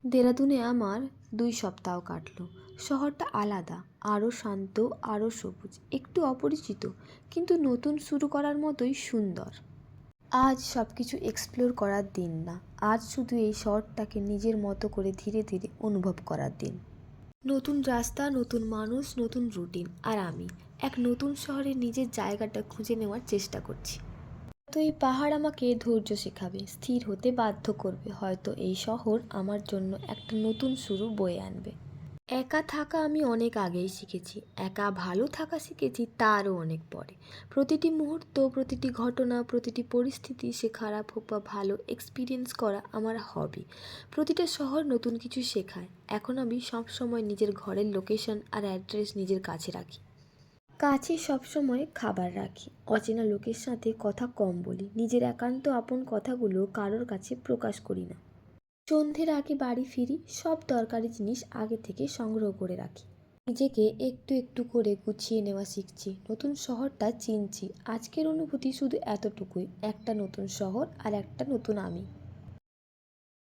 দেরাদুনে আমার ২ সপ্তাহ কাটলো। শহরটা আলাদা, আরও শান্ত, আরও সবুজ, একটু অপরিচিত, কিন্তু নতুন শুরু করার মতোই সুন্দর। আজ সব কিছু এক্সপ্লোর করার দিন না, আজ শুধু এই শহরটাকে নিজের মতো করে ধীরে ধীরে অনুভব করার দিন। নতুন রাস্তা, নতুন মানুষ, নতুন রুটিন, আর আমি এক নতুন শহরে নিজের জায়গাটা খুঁজে নেওয়ার চেষ্টা করছি। তো এই পাহাড় আমাকে ধৈর্য শেখাবে, স্থির হতে বাধ্য করবে, হয়তো এই শহর আমার জন্য একটা নতুন শুরু বয়ে আনবে। একা থাকা আমি অনেক আগেই শিখেছি, একা ভালো থাকা শিখেছি তারও অনেক পরে। প্রতিটি মুহূর্ত, প্রতিটি ঘটনা, প্রতিটি পরিস্থিতি, সে খারাপ হোক বা ভালো, এক্সপিরিয়েন্স করা আমার হবি। প্রতিটা শহর নতুন কিছু শেখায়। এখন আমি সবসময় নিজের ঘরের লোকেশন আর অ্যাড্রেস নিজের কাছে রাখি। কাছে সবসময় খাবার রাখি, অচেনা লোকের সাথে কথা কম বলি, নিজের একান্ত আপন কথাগুলো কারোর কাছে প্রকাশ করি না। সন্ধ্যের আগে বাড়ি ফিরি, সব দরকারি জিনিস আগে থেকে সংগ্রহ করে রাখি। নিজেকে একটু একটু করে গুছিয়ে নেওয়া শিখছি, নতুন শহরটা চিনছি। আজকের অনুভূতি শুধু এতটুকুই, একটা নতুন শহর আর একটা নতুন আমি।